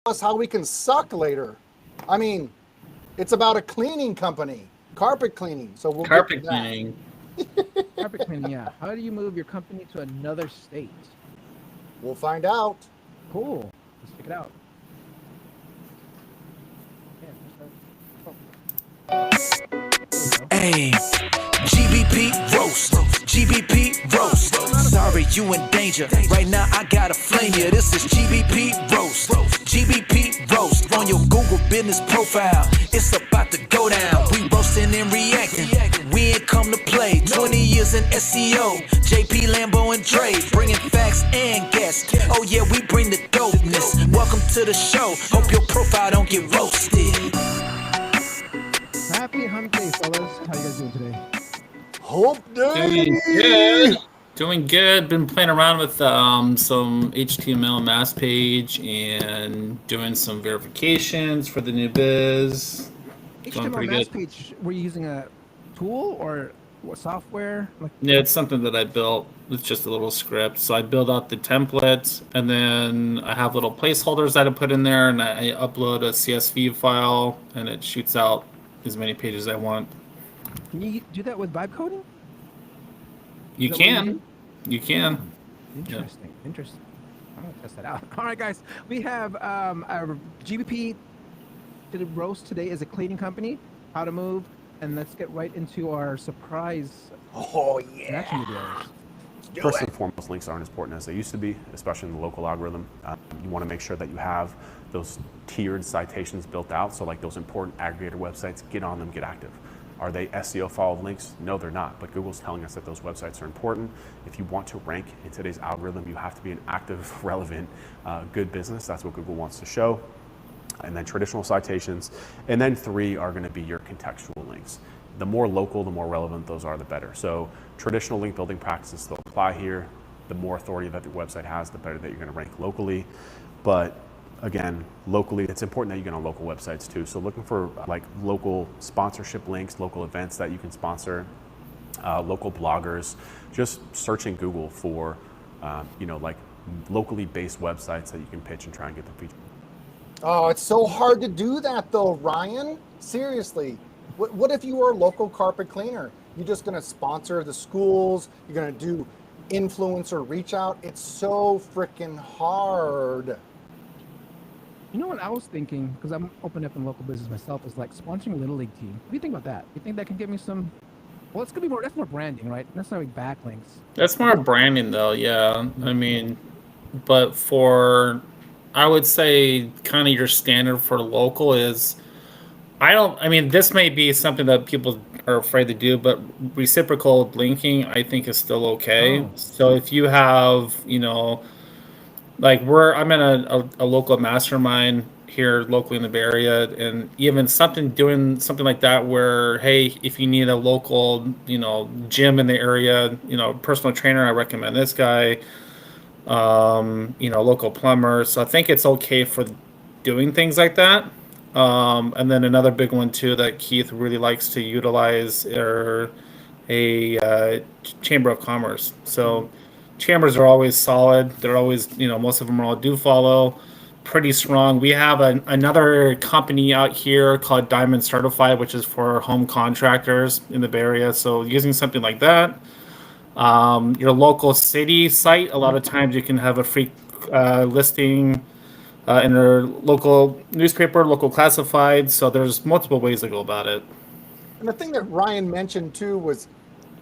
us how we can suck later. I mean, it's about a cleaning company, carpet cleaning. So we'll get to Carpet that. cleaning. Carpet cleaning, yeah. How do you move your company to another state? We'll find out. Cool. Let's check it out. Hey, GBP roast, GBP roast. Sorry, you in danger. Right now, I gotta flame you. This is GBP roast, GBP roast. On your Google business profile, it's about to go down. We roasting and reacting. We ain't come to play. 20 years in SEO, JP, Lambo, and Dre, bringing facts and guests. Oh yeah, we bring the dopeness. Welcome to the show. Hope your profile don't get roasted. Happy hump day, fellas. How you guys doing today? Hope Doing day. good. Doing good. Been playing around with some HTML mass page and doing some verifications for the new biz. Going HTML pretty mass good. page, were you using a tool or what software? Like, Yeah, it's something that I built. It's just a little script. So I build out the template, and then I have little placeholders that I put in there, and I upload a CSV file, and it shoots out as many pages as I want. can you do that with vibe coding? You Is that what you can. do? You can. Interesting. Interesting. I'm gonna test that out. All right, guys. We have our GBP to the roast today is a cleaning company. How to move, and let's get right into our surprise Oh action yeah. videos. First and foremost, links aren't as important as they used to be, especially in the local algorithm. You want to make sure that you have those tiered citations built out. So like those important aggregator websites, get on them, get active. Are they SEO followed links? No, they're not. But Google's telling us that those websites are important. If you want to rank in today's algorithm, you have to be an active, relevant, good business. That's what Google wants to show. And then traditional citations. And then 3 are going to be your contextual links. The more local, the more relevant those are, the better. So traditional link building practices still apply here. The more authority that the website has, the better that you're going to rank locally. But again, locally, it's important that you get on local websites too. So looking for like local sponsorship links, local events that you can sponsor, local bloggers, just searching Google for, like locally based websites that you can pitch and try and get them featured. Oh, it's so hard to do that though, Ryan. Seriously. What if you were a local carpet cleaner? You're just going to sponsor the schools. You're going to do influencer reach out. It's so freaking hard. You know what I was thinking, because I'm opening up in local business myself, is like sponsoring a little league team. What do you think about that? You think that can give me some? Well, it's gonna be more. That's more branding, right? That's not like backlinks. That's more branding, though. Yeah, I mean, but I would say, kind of your standard for local is, I mean, this may be something that people are afraid to do, but reciprocal linking, I think, is still okay. Oh. So if you have, like I'm in a local mastermind here locally in the Bay Area, and even doing something like that where, hey, if you need a local, gym in the area, personal trainer, I recommend this guy, local plumber. So I think it's okay for doing things like that. And then another big one too that Keith really likes to utilize are a chamber of commerce. So chambers are always solid. They're always, most of them are all do follow, pretty strong. We have another company out here called Diamond Certified, which is for home contractors in the Bay Area. So using something like that, your local city site, a lot of times you can have a free listing in their local newspaper, local classified. So there's multiple ways to go about it. And the thing that Ryan mentioned too was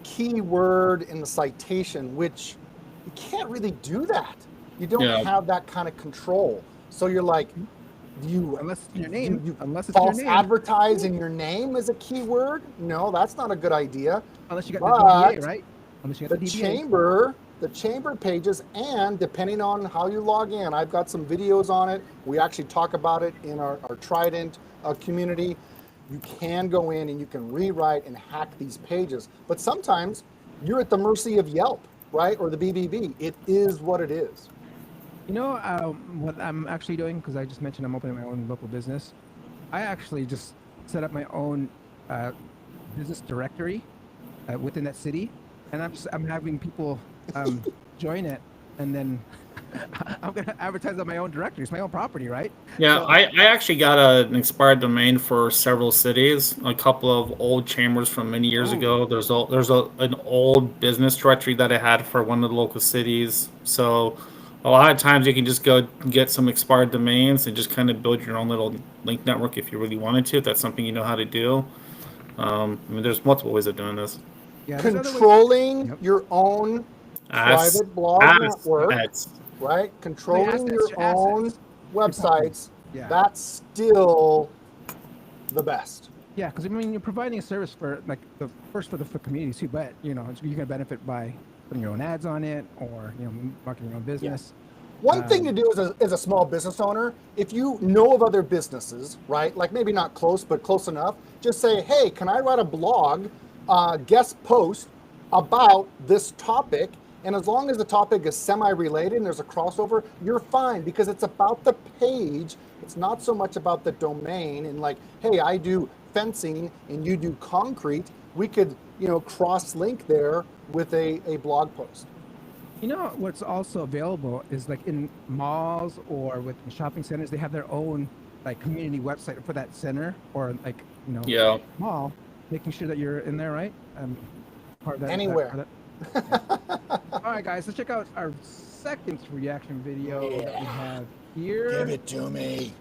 keyword in the citation, which you can't really do that. You don't have that kind of control. So you're like, Unless it's your name. You Unless it's false your name. advertise in your name as a keyword? No, that's not a good idea. Unless you got the DBA, right? Unless you got The DBA. the chamber pages, and depending on how you log in, I've got some videos on it. We actually talk about it in our Trident community. You can go in and you can rewrite and hack these pages, but sometimes you're at the mercy of Yelp, right? Or the BBB. It is what it is. You know what I'm actually doing, because I just mentioned I'm opening my own local business. I actually just set up my own business directory within that city, and I'm having people join it, and then I'm gonna advertise on my own directories, my own property, right? Yeah, So- I actually got an expired domain for several cities. A couple of old chambers from many years ago. An old business directory that I had for one of the local cities. So a lot of times you can just go get some expired domains and just kind of build your own little link network if you really wanted to. If that's something you know how to do. I mean, there's multiple ways of doing this. Yeah, there's other ways- Controlling Yep. your own As- private blog as- network, as- right? Controlling assets, your your own assets. websites, Yeah. that's still the best. Yeah, because I mean, you're providing a service for like the first for the community too, but you know, you can benefit by putting your own ads on it or marketing your own business. One thing to do as a small business owner, if you know of other businesses, right? Like maybe not close, but close enough, just say, hey, can I write a blog, guest post about this topic? And as long as the topic is semi-related and there's a crossover, you're fine because it's about the page. It's not so much about the domain and like, hey, I do fencing and you do concrete. We could, cross-link there with a blog post. You know what's also available is like in malls or with shopping centers, they have their own like community website for that center or like Yeah. mall, making sure that you're in there, right? Part of that, Anywhere. All right, guys, let's check out our second reaction video that we have here. Give it to me.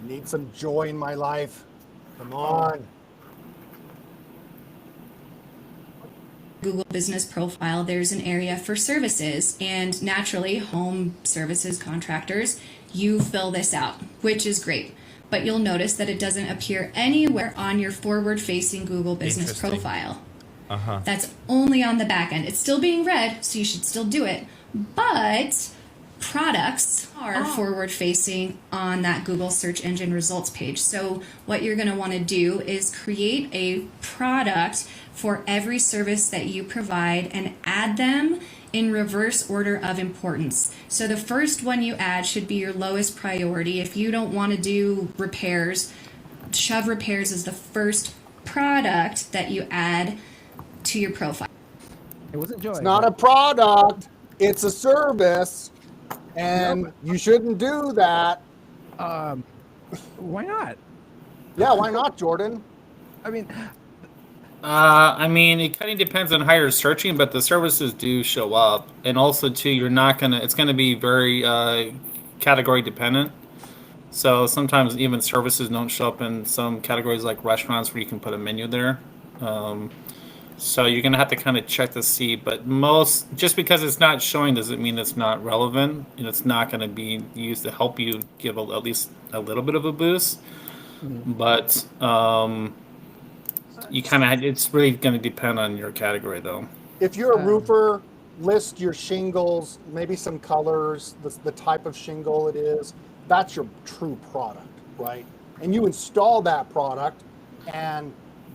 Need some joy in my life. Come on. Google Business Profile, there's an area for services, and naturally, home services contractors, you fill this out, which is great. But you'll notice that it doesn't appear anywhere on your forward-facing Google Business Interesting. Profile. Uh-huh. That's only on the back end. It's still being read, so you should still do it. But products are forward facing on that Google search engine results page. So what you're going to want to do is create a product for every service that you provide and add them in reverse order of importance. So the first one you add should be your lowest priority. If you don't want to do repairs, shove repairs as the first product that you add to your profile. It wasn't Joy. It's not a product, it's a service. And you shouldn't do that. Why not? Yeah, why not, Jordan? I mean, it kind of depends on how you're searching, but the services do show up, and also too, it's gonna be very category dependent. So sometimes even services don't show up in some categories like restaurants where you can put a menu there. So you're gonna have to kind of check to see, but just because it's not showing doesn't mean it's not relevant, and it's not gonna be used to help you give at least a little bit of a boost. But it's really gonna depend on your category though. If you're a roofer, list your shingles, maybe some colors, the type of shingle it is. That's your true product, right? And you install that product,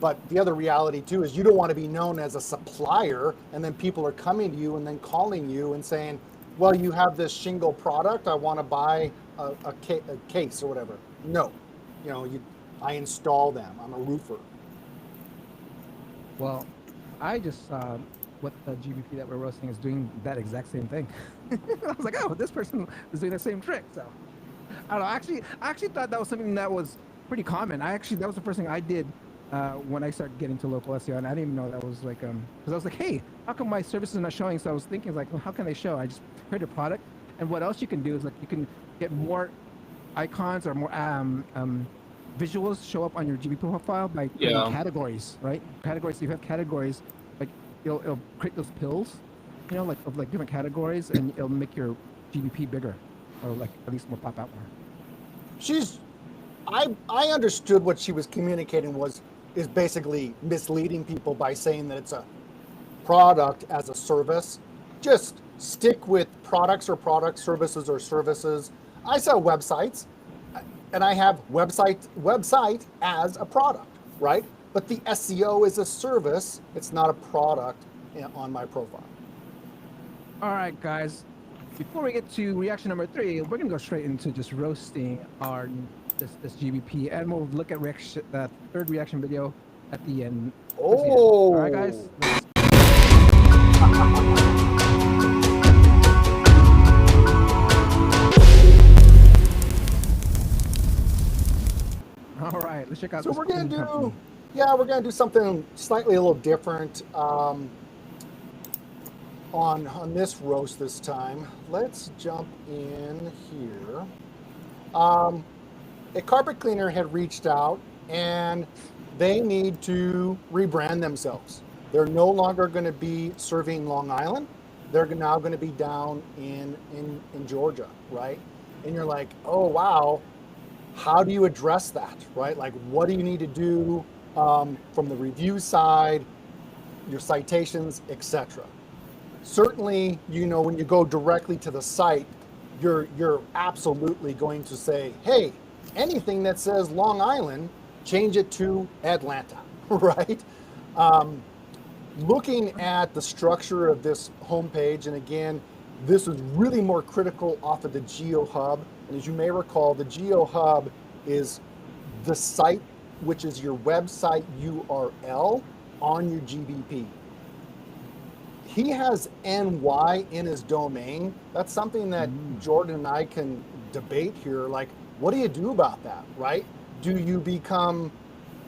but the other reality too is you don't want to be known as a supplier, and then people are coming to you and then calling you and saying, well, you have this shingle product, I want to buy a case or whatever. No, I install them. I'm a roofer. well, I just saw what the GBP that we're roasting is doing that exact same thing. I was like, oh, this person is doing the same trick. So I don't know. I actually thought that was something that was pretty common. That was the first thing I did when I started getting to local SEO, and I didn't even know that was like, because I was like, hey, how come my services are not showing? So I was thinking like, well, how can they show? I just create a product, and what else you can do is like you can get more icons or more visuals show up on your GBP profile by creating categories, right? Categories. So you have categories, like it'll create those pills, of different categories, and it'll make your GBP bigger, or like at least more pop out more. I understood what she was communicating is basically misleading people by saying that it's a product as a service. Just stick with products or products, services or services. I sell websites, and I have website as a product, right? But the SEO is a service. It's not a product on my profile. All right, guys. Before we get to reaction number 3, we're gonna go straight into just roasting this GBP, and we'll look at that third reaction video at the end. All right, guys. All right, let's check out So this we're gonna cleaning company. we're gonna do something slightly a little different on this roast this time. Let's jump in here. A carpet cleaner had reached out and they need to rebrand themselves. They're no longer going to be serving Long Island. They're now going to be down in Georgia, right? And you're like, oh wow, how do you address that, right? Like, what do you need to do from the review side, your citations, etc. Certainly, when you go directly to the site, you're absolutely going to say, hey, anything that says Long Island, change it to Atlanta, right? Looking at the structure of this homepage, and again, this is really more critical off of the Geo Hub. And as you may recall, the Geo Hub is the site, which is your website URL on your GBP. He has NY in his domain. That's something that Jordan and I can debate here. Like, what do you do about that, right? Do you become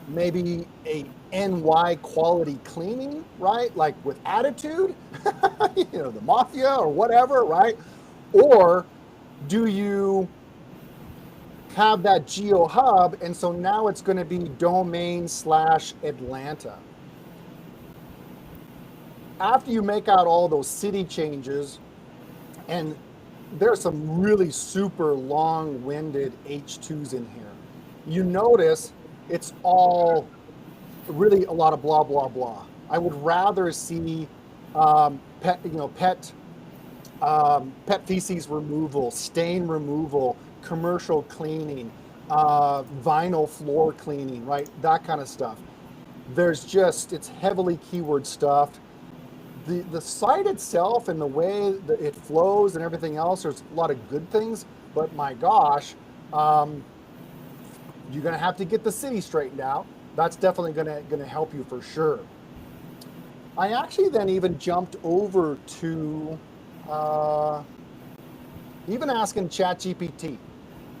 maybe a NY quality cleaning, right? Like with attitude, the mafia or whatever, right? Or do you have that Geo Hub, and so now it's going to be domain/Atlanta. After you make out all those city changes, and there's some really super long-winded H2s in here, you notice it's all really a lot of blah, blah, blah. I would rather see pet feces removal, stain removal, commercial cleaning, vinyl floor cleaning, right? That kind of stuff. It's heavily keyword stuffed. The site itself and the way that it flows and everything else, there's a lot of good things, but my gosh, you're gonna have to get the city straightened out. That's definitely gonna help you for sure. I actually then even jumped over to even asking ChatGPT,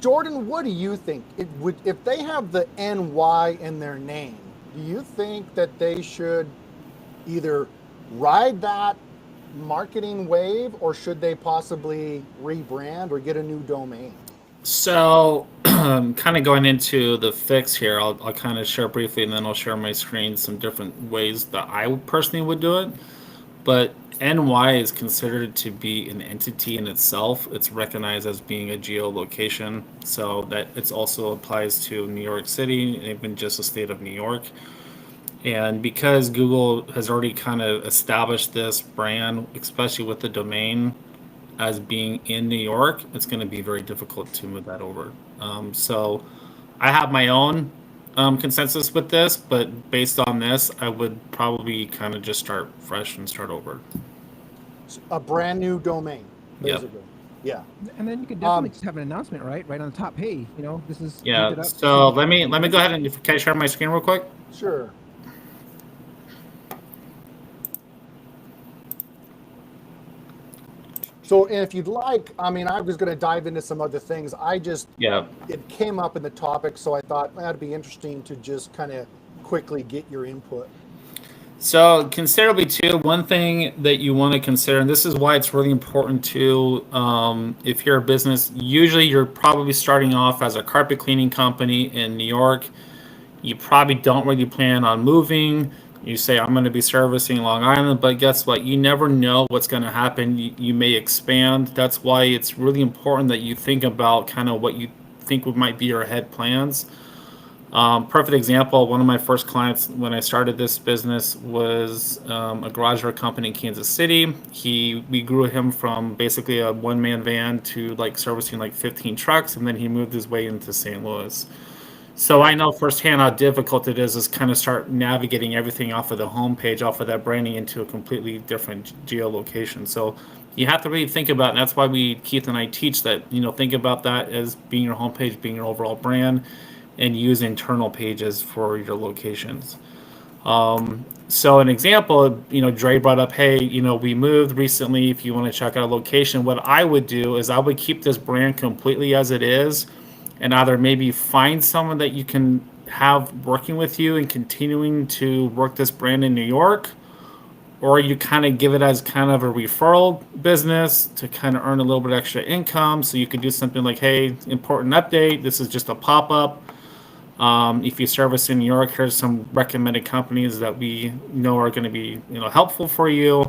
Jordan, what do you think? If they have the NY in their name, do you think that they should either ride that marketing wave, or should they possibly rebrand or get a new domain? So, kind of going into the fix here, I'll kind of share briefly, and then I'll share my screen some different ways that I personally would do it. But NY is considered to be an entity in itself. It's recognized as being a geolocation, so that it also applies to New York City and even just the state of New York. And because Google has already kind of established this brand, especially with the domain as being in New York, it's going to be very difficult to move that over. So I have my own consensus with this, but based on this, I would probably kind of just start fresh and start over. A brand new domain, basically. Yep. Yeah. And then you could definitely just have an announcement, right on the top. Hey, this is yeah. So let me go ahead and can I share my screen real quick? Sure. So if you'd like, I was going to dive into some other things. It came up in the topic, so I thought that'd be interesting to just kind of quickly get your input. So considerably too, one thing that you want to consider, and this is why it's really important to, if you're a business, usually you're probably starting off as a carpet cleaning company in New York. You probably don't really plan on moving. You say, I'm going to be servicing Long Island, but guess what? You never know what's going to happen. You may expand. That's why it's really important that you think about kind of what you think might be your ahead plans. Perfect example, one of my first clients when I started this business was a garage door company in Kansas City. We grew him from basically a one-man van to like servicing like 15 trucks, and then he moved his way into St. Louis. So I know firsthand how difficult it is kind of start navigating everything off of the homepage, off of that branding into a completely different geolocation. So you have to really think about, and that's why Keith and I teach that, think about that as being your homepage, being your overall brand, and use internal pages for your locations. So an example, Dre brought up, hey, we moved recently. If you want to check out a location, what I would do is I would keep this brand completely as it is, and either maybe find someone that you can have working with you and continuing to work this brand in New York, or you kind of give it as kind of a referral business to kind of earn a little bit extra income. So you could do something like, hey, important update, this is just a pop-up. If you service in New York, here's some recommended companies that we know are going to be, helpful for you.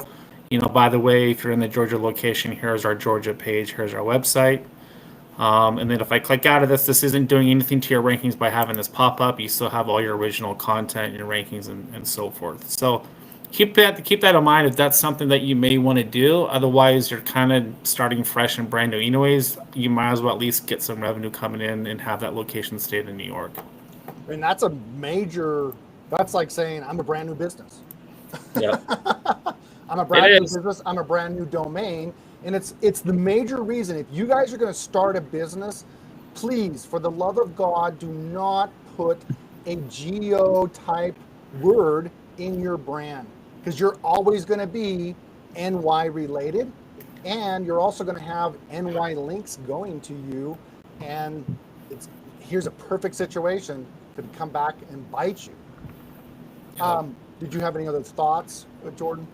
By the way, if you're in the Georgia location, here's our Georgia page, here's our website. And then if I click out of this isn't doing anything to your rankings by having this pop up. You still have all your original content, your rankings, and so forth. So keep that in mind if that's something that you may want to do. Otherwise, you're kind of starting fresh and brand new. Anyways, you might as well at least get some revenue coming in and have that location stayed in New York. I mean, that's like saying I'm a brand new business. Yeah. I'm a brand new business. I'm a brand new domain. And it's the major reason. If you guys are going to start a business, please, for the love of God, do not put a geo-type word in your brand, because you're always going to be NY related, and you're also going to have NY links going to you. And here's a perfect situation to come back and bite you. Did you have any other thoughts, Jordan?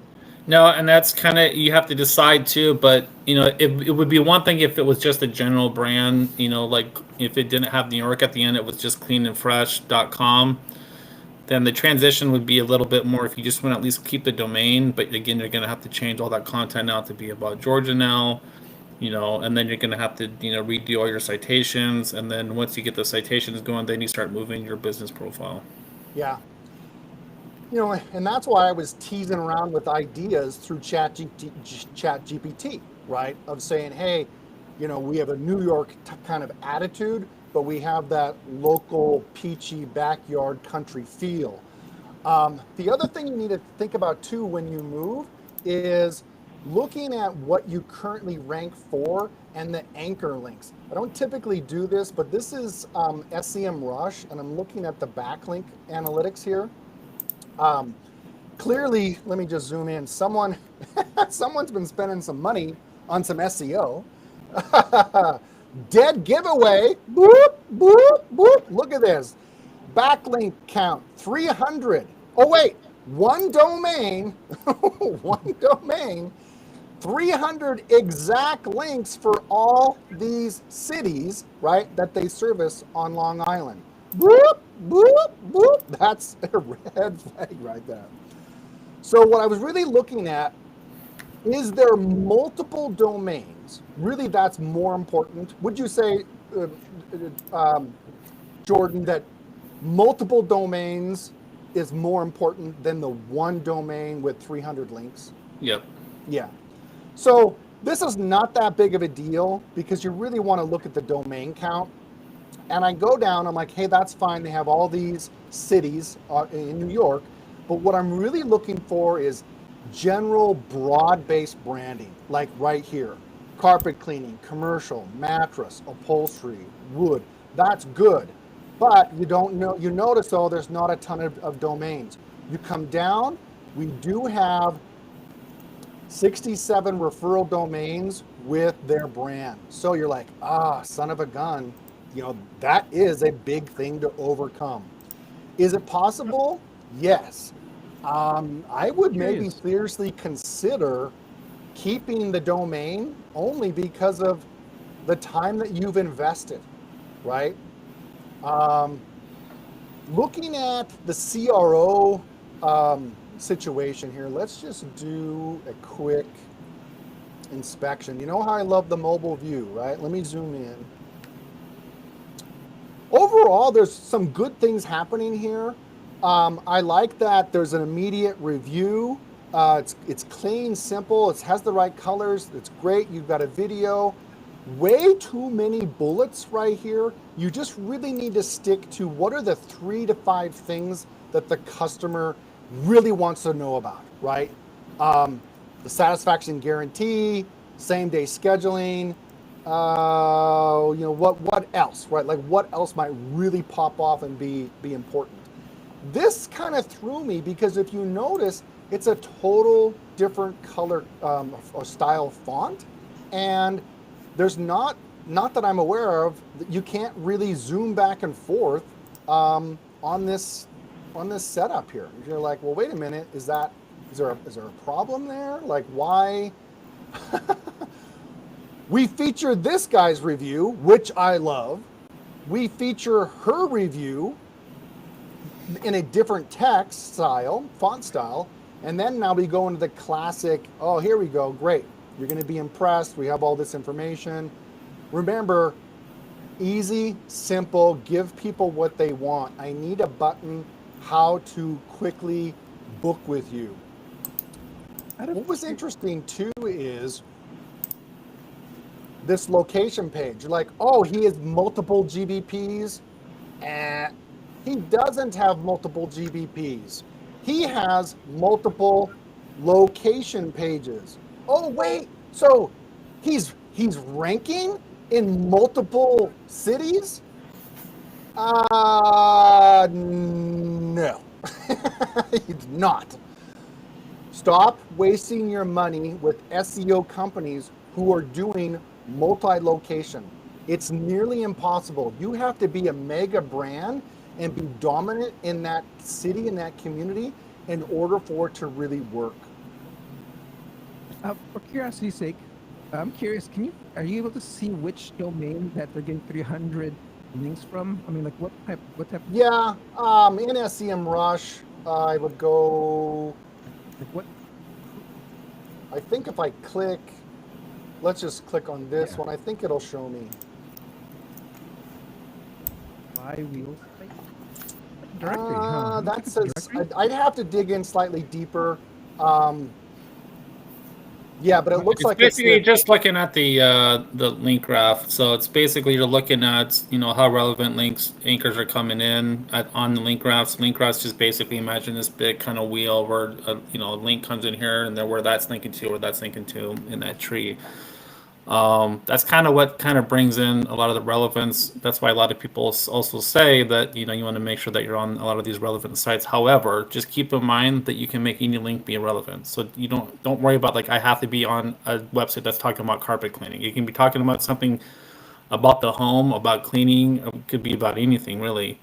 No, and that's kind of, you have to decide too, but it would be one thing if it was just a general brand, like if it didn't have New York at the end, it was just cleanandfresh.com, then the transition would be a little bit more if you just want to at least keep the domain, but again, you're going to have to change all that content now to be about Georgia now, and then you're going to have to, redo all your citations, and then once you get the citations going, then you start moving your business profile. Yeah. And that's why I was teasing around with ideas through ChatGPT, right? Of saying, hey, we have a New York kind of attitude, but we have that local peachy backyard country feel. The other thing you need to think about too when you move is looking at what you currently rank for and the anchor links. I don't typically do this, but this is SEMrush, and I'm looking at the backlink analytics here. Clearly, let me just zoom in. Someone's been spending some money on some SEO. Dead giveaway. Boop, boop, boop. Look at this. Backlink count 300. Oh, wait. One domain. One domain. 300 exact links for all these cities, right, that they service on Long Island. Boop, boop, boop. That's a red flag right there. So what I was really looking at, is there multiple domains? Really, that's more important. Would you say, Jordan, that multiple domains is more important than the one domain with 300 links? Yep. Yeah. So this is not that big of a deal because you really want to look at the domain count. And I go down, I'm like, hey, that's fine. They have all these cities in New York. But what I'm really looking for is general broad-based branding, like right here. Carpet cleaning, commercial, mattress, upholstery, wood. That's good. But you notice, though, there's not a ton of domains. You come down, we do have 67 referral domains with their brand. So you're like, son of a gun. That is a big thing to overcome. Is it possible? Yes. I would maybe seriously consider keeping the domain only because of the time that you've invested, right? Looking at the CRO situation here, let's just do a quick inspection. You know how I love the mobile view, right? Let me zoom in. Overall, there's some good things happening here. I like that there's an immediate review. It's clean, simple. It has the right colors. It's great. You've got a video. Way too many bullets right here. You just really need to stick to what are the 3 to 5 things that the customer really wants to know about, right? The satisfaction guarantee, same day scheduling. What else, right? Like what else might really pop off and be important? This kind of threw me because if you notice, it's a total different color or style font, and there's not that I'm aware of. You can't really zoom back and forth on on this setup here. You're like, well, wait a minute, is there a problem there? Like, why? We feature this guy's review, which I love. We feature her review in a different text style, font style, and then now we go into the classic, oh, here we go, great. You're going to be impressed. We have all this information. Remember, easy, simple, give people what they want. I need a button, how to quickly book with you. What was interesting too is this location page. You're like, oh, he has multiple GBPs. He doesn't have multiple GBPs. He has multiple location pages. Oh, wait, so he's ranking in multiple cities? No, he's not. Stop wasting your money with SEO companies who are doing multi-location. It's nearly impossible. You have to be a mega brand and be dominant in that city, in that community, in order for it to really work. For curiosity's sake, I'm curious. Are you able to see which domain that they're getting 300 links from? I mean, like what type? Yeah, in SEMrush, I would go. Like what? I think if I click, let's just click on this one. I think it'll show me. Flywheels. Directory, huh? That says I'd have to dig in slightly deeper. Yeah, but it looks like it's basically just looking at the link graph. So it's basically you're looking at how relevant anchors are coming in on the link graphs. Link graphs just basically imagine this big kind of wheel where a link comes in here and then where that's linking to in that tree. That's kind of what brings in a lot of the relevance. That's why a lot of people also say that you want to make sure that you're on a lot of these relevant sites. However, just keep in mind that you can make any link be irrelevant. So you don't worry about like I have to be on a website that's talking about carpet cleaning. You can be talking about something about the home, about cleaning. It could be about anything really.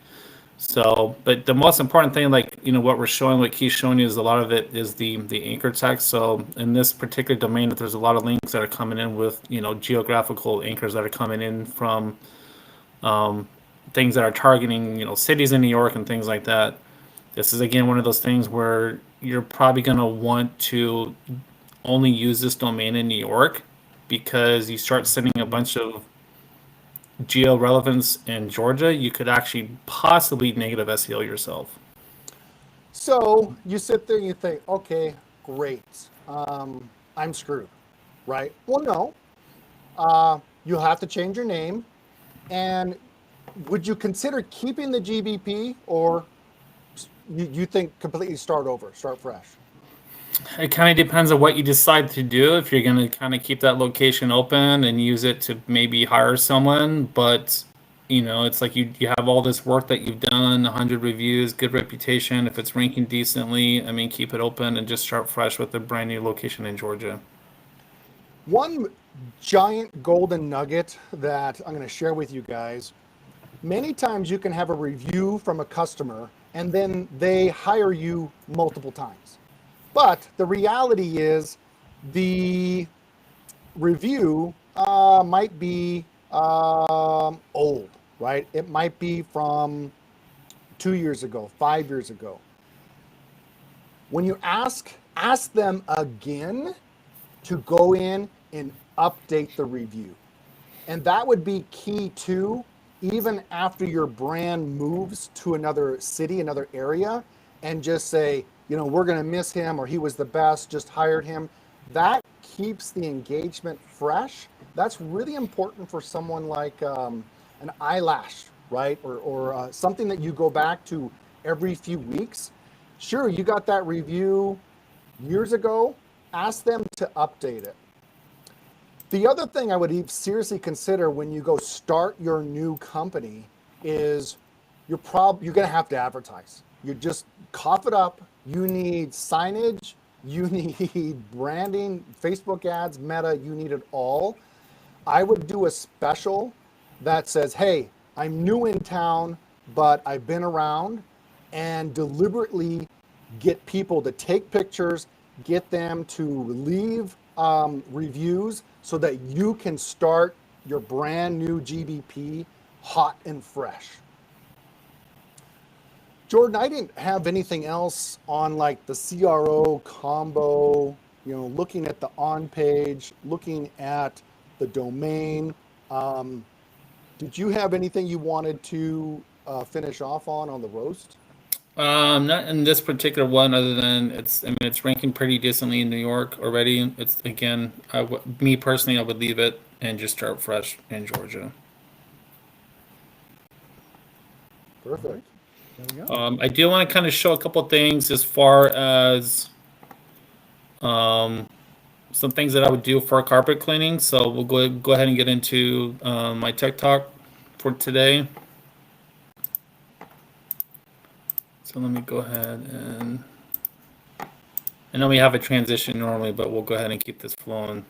So, but the most important thing, like, what we're showing, what Keith's showing you is a lot of it is the anchor text. So in this particular domain, there's a lot of links that are coming in with, geographical anchors that are coming in from things that are targeting, cities in New York and things like that. This is, again, one of those things where you're probably going to want to only use this domain in New York because you start sending a bunch of geo relevance in Georgia, you could actually possibly negative SEO yourself. So you sit there and you think, okay, great, I'm screwed, right? Well, no, you'll have to change your name. And would you consider keeping the GBP, or you think completely start fresh? It kind of depends on what you decide to do. If you're going to kind of keep that location open and use it to maybe hire someone, but it's like you have all this work that you've done, 100 reviews, good reputation. If it's ranking decently, I mean, keep it open and just start fresh with a brand new location in Georgia. One giant golden nugget that I'm going to share with you guys. Many times you can have a review from a customer and then they hire you multiple times. But the reality is the review might be old, right? It might be from 2 years ago, 5 years ago. When you ask them again to go in and update the review. And that would be key too, even after your brand moves to another city, another area, and just say, we're going to miss him, or he was the best, just hired him. That keeps the engagement fresh. That's really important for someone like an eyelash, right? Or something that you go back to every few weeks. Sure, you got that review years ago, ask them to update it. The other thing I would seriously consider when you go start your new company is you're going to have to advertise. You just cough it up. You need signage, you need branding, Facebook ads, Meta, you need it all. I would do a special that says, hey, I'm new in town, but I've been around. and deliberately get people to take pictures, get them to leave reviews so that you can start your brand new GBP hot and fresh. Jordan, I didn't have anything else on like the CRO combo, looking at the on page, looking at the domain. Did you have anything you wanted to finish off on the roast? Not in this particular one, other than it's ranking pretty decently in New York already. It's again, me personally, I would leave it and just start fresh in Georgia. Perfect. There we go. I do want to kind of show a couple things as far as some things that I would do for carpet cleaning. So we'll go ahead and get into my tech talk for today. So let me go ahead and I know we have a transition normally, but we'll go ahead and keep this flowing.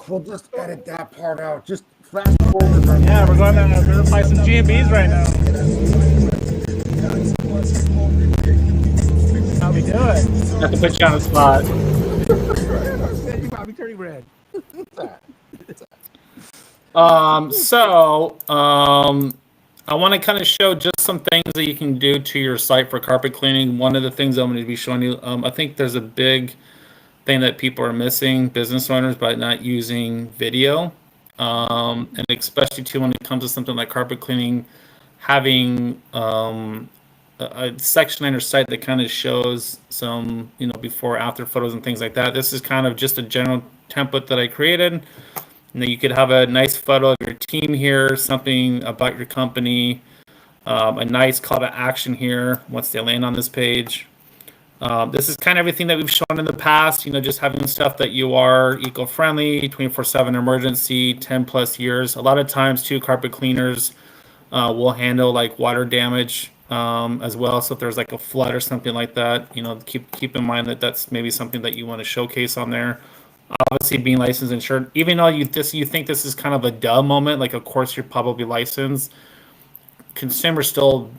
We'll just edit that part out. Just fast forward. Yeah, we're going to buy some G&Bs right now. How we do it? Have to put you on the spot. You probably turning red. I want to kind of show just some things that you can do to your site for carpet cleaning. One of the things I'm going to be showing you, I think there's a big thing that people are missing, business owners, by not using video. And especially too when it comes to something like carpet cleaning, having a section on your site that kind of shows some, before after photos and things like that. This is kind of just a general template that I created. You could have a nice photo of your team here, something about your company, a nice call to action here once they land on this page. This is kind of everything that we've shown in the past, just having stuff that you are eco-friendly, 24/7 emergency, 10 plus years. A lot of times too, carpet cleaners will handle like water damage as well. So if there's like a flood or something like that, keep in mind that that's maybe something that you want to showcase on there. Obviously being licensed and insured, even though you think this is kind of a duh moment, like of course you're probably licensed, consumers still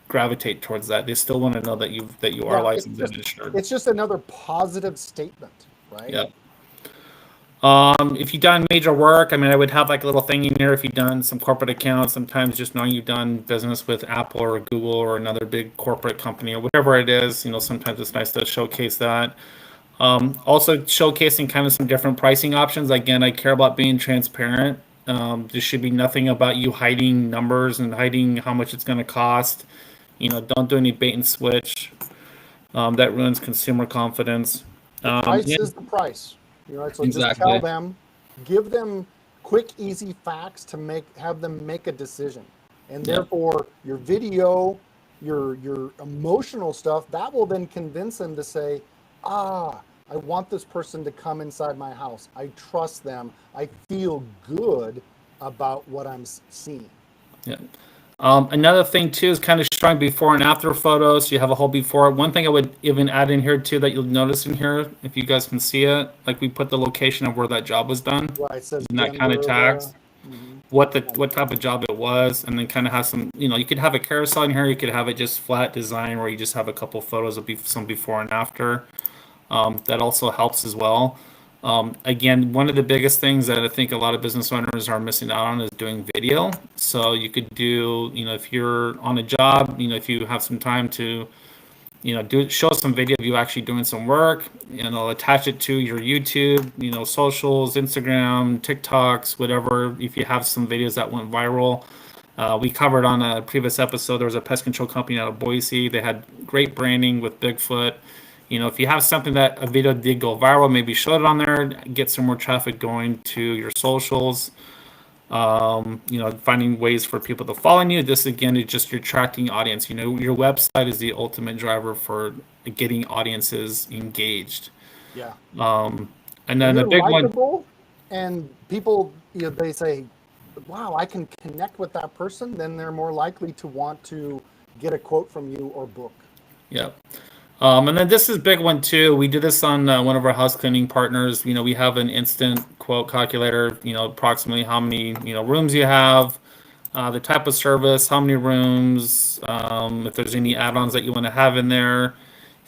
gravitate towards that. They still want to know that you are licensed and insured. It's just another positive statement, right? Yeah. If you've done major work, I would have like a little thing in here if you've done some corporate accounts, sometimes just knowing you've done business with Apple or Google or another big corporate company or whatever it is, sometimes it's nice to showcase that. Also showcasing kind of some different pricing options. Again, I care about being transparent. There should be nothing about you hiding numbers and hiding how much it's going to cost. Don't do any bait and switch. That ruins consumer confidence. Price is the price. So Exactly. Just tell them, give them quick, easy facts to have them make a decision. And therefore, your video, your emotional stuff, that will then convince them to say, I want this person to come inside my house. I trust them. I feel good about what I'm seeing. Yeah. Another thing too is kind of showing before and after photos. So you have a whole before. One thing I would even add in here too that you'll notice in here, if you guys can see it, like we put the location of where that job was done. Right. It says and that kind of tags what type of job it was, and then kind of has some. You could have a carousel in here. You could have it just flat design where you just have a couple photos of some before and after. That also helps as well. Again, one of the biggest things that I think a lot of business owners are missing out on is doing video. So you could do, if you're on a job, if you have some time to, show some video of you actually doing some work, attach it to your YouTube, socials, Instagram, TikToks, whatever. If you have some videos that went viral, we covered on a previous episode, there was a pest control company out of Boise. They had great branding with Bigfoot. If you have something that a video did go viral, maybe show it on there, get some more traffic going to your socials. Finding ways for people to follow you. This again is just your attracting audience. Your website is the ultimate driver for getting audiences engaged. Yeah. And then a big one. And people, they say, wow, I can connect with that person. Then they're more likely to want to get a quote from you or book. Yeah. And then this is a big one too. We did this on one of our house cleaning partners. We have an instant quote calculator. Approximately how many rooms you have, the type of service, how many rooms, if there's any add-ons that you want to have in there.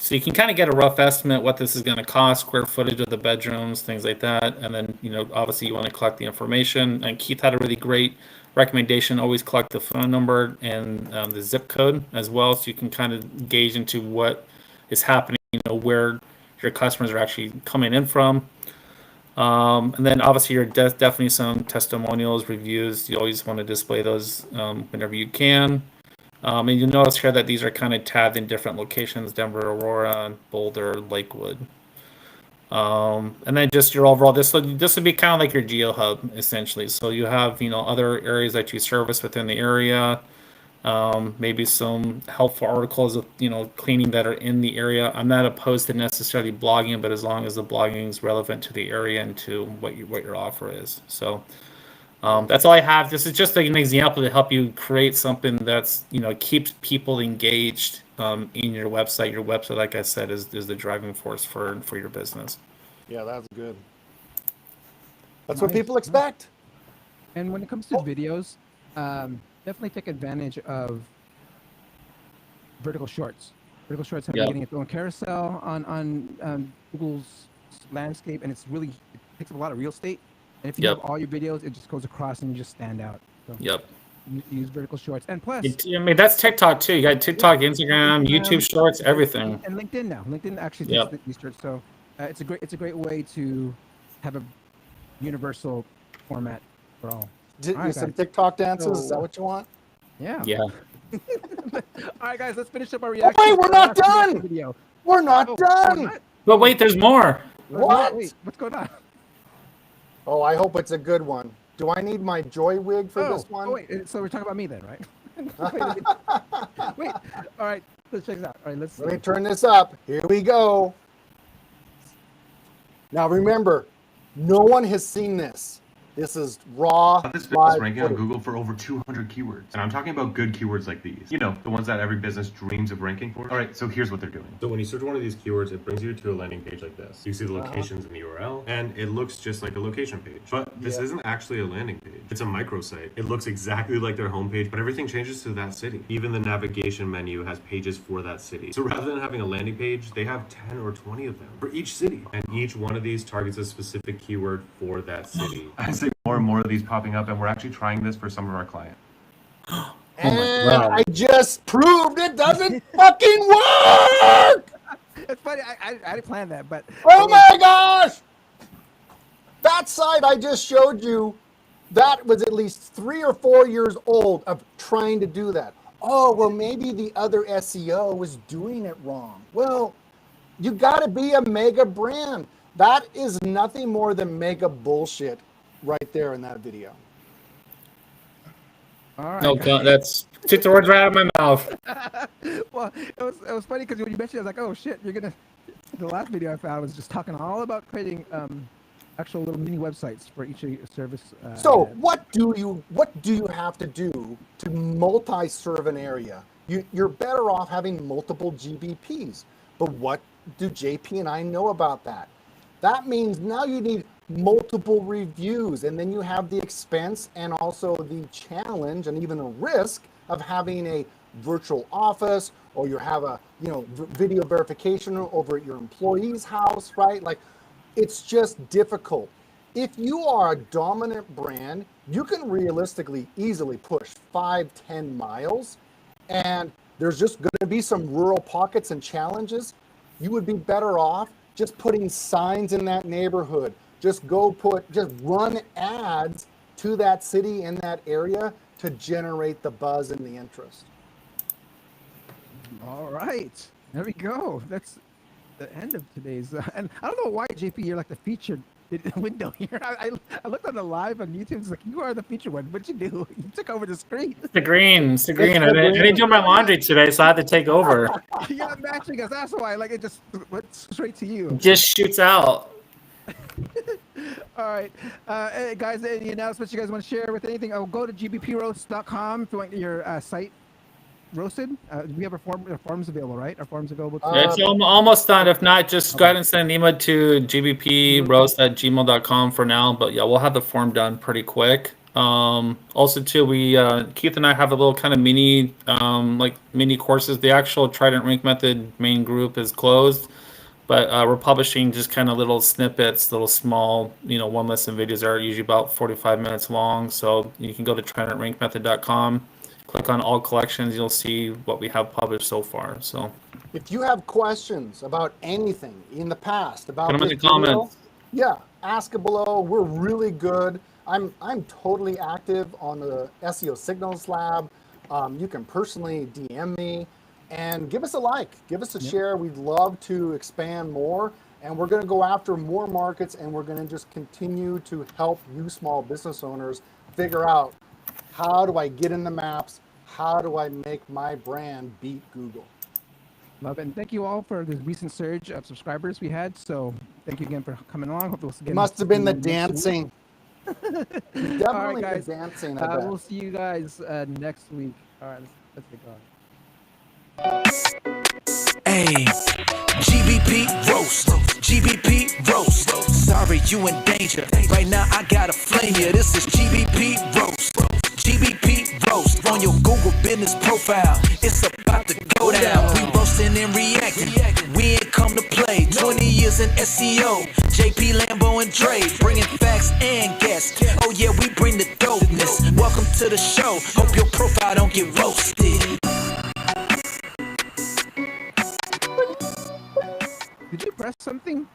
So you can kind of get a rough estimate what this is going to cost, square footage of the bedrooms, things like that. And then obviously you want to collect the information. And Keith had a really great recommendation: always collect the phone number and the zip code as well, so you can kind of gauge into what is happening, where your customers are actually coming in from. And then obviously definitely some testimonials, reviews. You always want to display those whenever you can. And you'll notice here that these are kind of tabbed in different locations: Denver, Aurora, Boulder, Lakewood. And then just your overall, this would be kind of like your geo hub essentially. So you have other areas that you service within the area. Maybe some helpful articles of cleaning that are in the area. I'm not opposed to necessarily blogging, but as long as the blogging is relevant to the area and to what your offer is. So that's all I have. This is just like an example to help you create something that's keeps people engaged in your website. Your website, like I said, is the driving force for your business. Yeah, that's good. That's what people expect. And when it comes to videos, definitely take advantage of vertical shorts. Vertical shorts have been getting its own carousel on Google's landscape, and it takes up a lot of real estate. And if you have all your videos, it just goes across and you just stand out. So use vertical shorts. And plus, that's TikTok too. You got TikTok, Instagram, YouTube Shorts, everything. And LinkedIn now. LinkedIn actually takes these shorts. So it's a great way to have a universal format for all. Some TikTok dances? Is that what you want? Yeah. Yeah. All right, guys, let's finish up our reaction. Oh, wait, we're not done. Video. We're not done. But wait, there's more. What? Wait, what's going on? Oh, I hope it's a good one. Do I need my joy wig for this one? Oh, wait. So we're talking about me then, right? Wait. All right. Let's check this out. All right. Let me turn this up. Here we go. Now remember, no one has seen this. This is raw. This video is ranking on Google for over 200 keywords. And I'm talking about good keywords like these. The ones that every business dreams of ranking for. All right, so here's what they're doing. So when you search one of these keywords, it brings you to a landing page like this. You see the locations in the URL, and it looks just like a location page. But this isn't actually a landing page. It's a microsite. It looks exactly like their homepage, but everything changes to that city. Even the navigation menu has pages for that city. So rather than having a landing page, they have 10 or 20 of them for each city. And each one of these targets a specific keyword for that city. I see more and more of these popping up, and we're actually trying this for some of our clients. And I just proved it doesn't fucking work! It's funny, I didn't plan that, but... Oh my gosh! That site I just showed you, that was at least 3 or 4 years old of trying to do that. Oh, well, maybe the other SEO was doing it wrong. Well, you gotta be a mega brand. That is nothing more than mega bullshit right there in that video. All right. No, took the words right out of my mouth. Well, it was funny because when you mentioned it, I was like, oh shit, the last video I found was just talking all about creating actual little mini websites for each service. So what do you have to do to multi-serve an area? You're better off having multiple GBPs. But what do JP and I know about that? That means now you need multiple reviews, and then you have the expense and also the challenge and even a risk of having a virtual office, or you have a video verification over at your employee's house, right? Like, it's just difficult. If you are a dominant brand, you can realistically easily push 5-10 miles, and there's just going to be some rural pockets and challenges. You would be better off just putting signs in that neighborhood. Just run ads to that city in that area to generate the buzz and the interest. All right, there we go. That's the end of today's. And I don't know why, JP, you're like the featured window here. I looked on the live on YouTube. It's like, you are the featured one. What'd you do? You took over the screen. It's the green. I didn't do my laundry today, so I had to take over. You're not matching us. That's why. Like, it just went straight to you. Just shoots out. All right, hey guys, any announcements you guys want to share with anything? Go to gbproast.com if you want your site roasted? We have our forms available, right? Our forms available. It's almost done. If not, just go ahead and send an email to gbproast@gmail.com for now. But yeah, we'll have the form done pretty quick. Also too, we Keith and I have a little kind of mini mini courses. The actual Trident Rank Method main group is closed, but we're publishing just kind of little snippets, little small, one lesson videos that are usually about 45 minutes long. So you can go to tridentrankmethod.com, click on all collections, you'll see what we have published so far. So If you have questions about anything in the past about put them in this the comments. video, yeah, ask it below. We're really good. I'm totally active on the SEO Signals Lab. You can personally DM me and give us a like, give us a share. We'd love to expand more, and we're going to go after more markets, and we're going to just continue to help you small business owners figure out, how do I get in the maps? How do I make my brand beat Google? Love it. And thank you all for the recent surge of subscribers we had. So thank you again for coming along. Hope we'll It must have been the dancing. Definitely All right, guys. the dancing. I bet. We'll see you guys next week. All right, let's get going. Hey, GBP roast, GBP roast. Sorry, you in danger. Right now I gotta flame you. This is GBP roast, GBP roast. On your Google business profile, it's about to go down. We roasting and reacting. We ain't come to play. 20 years in SEO. JP, Lambo, and Dre, bringing facts and guests. Oh yeah, we bring the dopeness. Welcome to the show. Hope your profile don't get roasted. Did you press something?